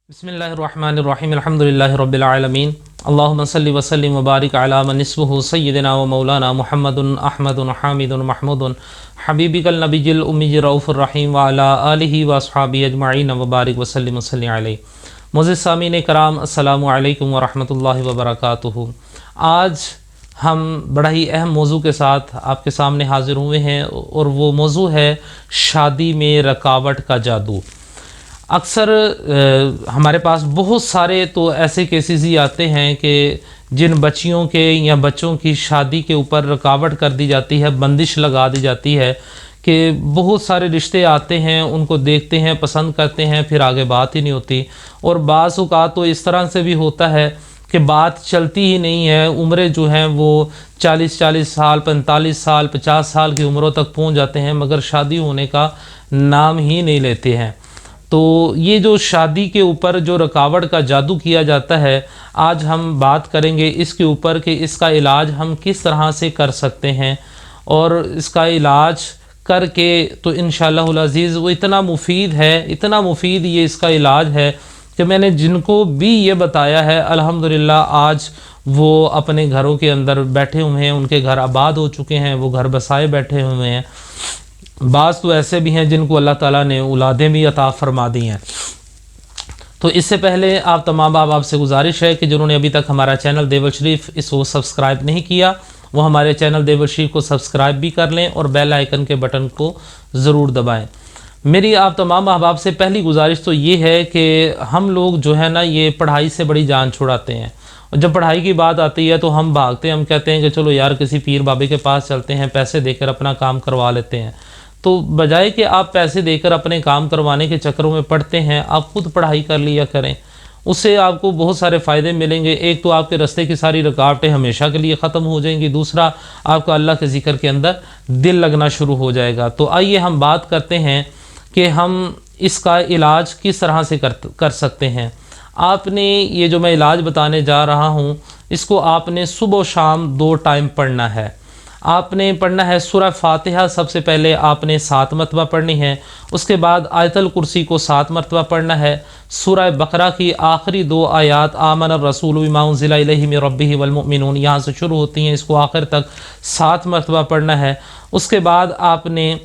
बिस्मिल्लाहिर्रहमानिर्रहीम अल्हम्दुलिल्लाहि रब्बिल आलमीन अल्लाहुम्मा सल्लि व सल्लिम व बारिक अला मन इस्मुहु सय्यिदना व मौलाना मुहम्मदुन अहमदुन हामिदुन महमूदुन हबीबिकल नबिय्युल उम्मी रऊफुर रहीम व अला आलिहि व अस्हाबिहि अजमईन व बारिक व सल्लिम व सल्लि अलैहि। मुअज़्ज़िज़ सामीन कराम, अस्सलामु अलैकुम व रहमतुल्लाहि व बरकातुहू। आज हम बड़ा ही अहम मौजू के साथ आपके सामने हाज़िर हुए हैं और वो मौजू है शादी में रुकावट का जादू। अक्सर हमारे पास बहुत सारे तो ऐसे केसेस ही आते हैं कि जिन बच्चियों के या बच्चों की शादी के ऊपर रुकावट कर दी जाती है, बंदिश लगा दी जाती है कि बहुत सारे रिश्ते आते हैं, उनको देखते हैं, पसंद करते हैं, फिर आगे बात ही नहीं होती। और बाज़ औक़ात तो इस तरह से भी होता है कि बात चलती ही नहीं है, उम्रें जो हैं वो 40-40 साल, 45 साल, 50 साल की उम्रों तक पहुंच जाते हैं, मगर शादी होने का नाम ही नहीं लेते हैं। तो ये जो शादी के ऊपर जो रुकावट का जादू किया जाता है, आज हम बात करेंगे इसके ऊपर कि इसका इलाज हम किस तरह से कर सकते हैं। और इसका इलाज करके तो इंशाअल्लाहुल अज़ीज़ वो इतना मुफीद है, इतना मुफीद ये इसका इलाज है कि मैंने जिनको भी ये बताया है अल्हम्दुलिल्लाह आज वो अपने घरों के अंदर बैठे हुए हैं, उनके घर आबाद हो चुके हैं, वो घर बसाए बैठे हुए हैं। बाज़ तो ऐसे भी हैं जिनको अल्लाह ताला ने औलादें भी अता फरमा दी हैं। तो इससे पहले आप तमाम अहबाब से गुजारिश है कि जिन्होंने अभी तक हमारा चैनल देवर शरीफ इसको सब्सक्राइब नहीं किया, वो हमारे चैनल देवर शरीफ को सब्सक्राइब भी कर लें और बेल आइकन के बटन को ज़रूर दबाएं। मेरी आप तमाम अहबाब से पहली गुजारिश तो ये है कि हम लोग जो है ना, ये पढ़ाई से बड़ी जान छुड़ाते हैं। और जब पढ़ाई की बात आती है तो हम भागते हैं, हम कहते हैं कि चलो यार किसी पीर बाबे के पास चलते हैं, पैसे देकर अपना काम करवा लेते हैं। तो बजाय कि आप पैसे देकर अपने काम करवाने के चक्करों में पड़ते हैं, आप खुद पढ़ाई कर लिया करें, उससे आपको बहुत सारे फ़ायदे मिलेंगे। एक तो आपके रास्ते की सारी रुकावटें हमेशा के लिए ख़त्म हो जाएंगी, दूसरा आपका अल्लाह के ज़िक्र के अंदर दिल लगना शुरू हो जाएगा। तो आइए हम बात करते हैं कि हम इसका इलाज किस तरह से कर सकते हैं। आपने ये जो मैं इलाज बताने जा रहा हूँ, इसको आपने सुबह शाम 2 टाइम पढ़ना है। आपने पढ़ना है सूरह फातिहा, सबसे पहले आपने 7 मरतबा पढ़नी है। उसके बाद आयतल कुर्सी को 7 मरतबा पढ़ना है। सूरह बकरा की आखिरी 2 आयात आमन रसूल बिमा उन्ज़िला इलैहि मिन रब्बिहि वल मुमिनून यहाँ से शुरू होती हैं, इसको आखिर तक 7 मरतबा पढ़ना है। उसके बाद आपने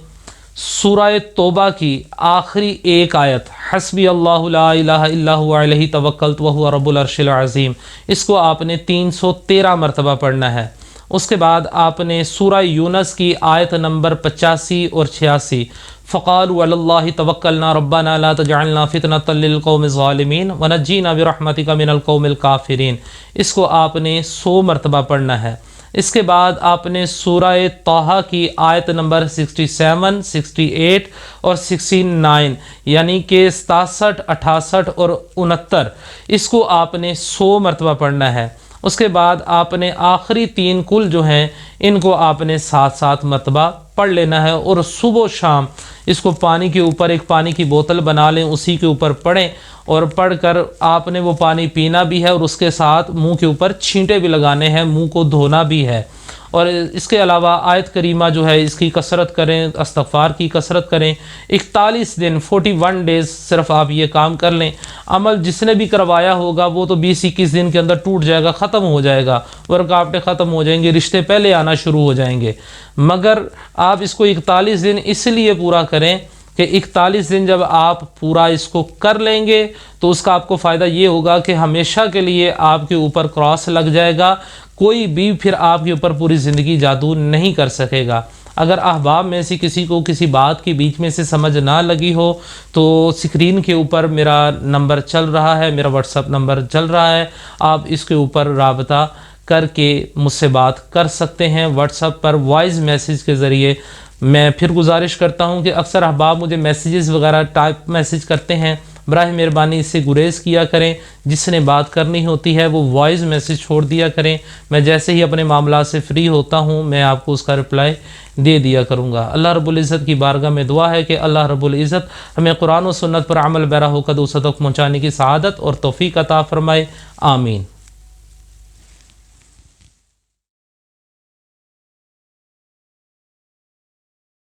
सूरह तौबा की आखिरी 1 आयत हस्बी अल्लाहु ला इलाहा इल्ला हुवा अलैहि तवक्कलतु व हुवा रब्बुल अर्शिल अज़ीम, इसको आपने 313 मरतबा पढ़ना है। उसके बाद आपने सूरह यूनस की आयत नंबर 85 और 86 फ़क़ालू अलल्लाहि तवक्कलना रब्बना ला तजअलना फितनतल लिल कौमिज़ ज़ालिमीन व नज्जीना बिरहमतिका मिनल कौमिल काफ़िरीन, इसको आपने 100 मरतबा पढ़ना है। इसके बाद आपने सूरह ताहा की आयत नंबर 67, 68 और 69 यानी कि 67, 68 और 69, इसको आपने 100 मरतबा पढ़ना है। उसके बाद आपने आखिरी 3 कुल जो हैं इनको आपने 7-7 मरतबा पढ़ लेना है। और सुबह शाम इसको पानी के ऊपर एक पानी की बोतल बना लें, उसी के ऊपर पढ़ें और पढ़कर आपने वो पानी पीना भी है और उसके साथ मुंह के ऊपर छींटे भी लगाने हैं, मुंह को धोना भी है। और इसके अलावा आयत करीमा जो है इसकी कसरत करें, इस्तिग़फ़ार की कसरत करें। 41 दिन 41 डेज़ सिर्फ आप ये काम कर लें। अमल जिसने भी करवाया होगा वो तो 20-21 दिन के अंदर टूट जाएगा, ख़त्म हो जाएगा, वो रुकावटें ख़त्म हो जाएंगी, रिश्ते पहले आना शुरू हो जाएंगे। मगर आप इसको 41 दिन इसलिए पूरा करें कि 41 दिन जब आप पूरा इसको कर लेंगे तो उसका आपको फ़ायदा ये होगा कि हमेशा के लिए आपके ऊपर क्रॉस लग जाएगा, कोई भी फिर आपके ऊपर पूरी ज़िंदगी जादू नहीं कर सकेगा। अगर अहबाब में से किसी को किसी बात के बीच में से समझ ना लगी हो तो स्क्रीन के ऊपर मेरा नंबर चल रहा है, मेरा व्हाट्सअप नंबर चल रहा है, आप इसके ऊपर राबता करके मुझसे बात कर सकते हैं व्हाट्सअप पर वॉइस मैसेज के ज़रिए। मैं फिर गुजारिश करता हूं कि अक्सर अहबाब मुझे मैसेजेस वगैरह टाइप मैसेज करते हैं, बराह मेहरबानी इससे गुरेज़ किया करें। जिसने बात करनी होती है वो वॉइस मैसेज छोड़ दिया करें, मैं जैसे ही अपने मामला से फ्री होता हूं मैं आपको उसका रिप्लाई दे दिया करूँगा। अल्लाह रब्बुल इज़्ज़त की बारगाह में दुआ है कि अल्लाह रब्बुल इज़्ज़त हमें कुरान और सुन्नत पर अमल बरा होकर दूसरों तक पहुँचाने की सआदत और तौफ़ीक़ अता फ़रमाए। आमीन।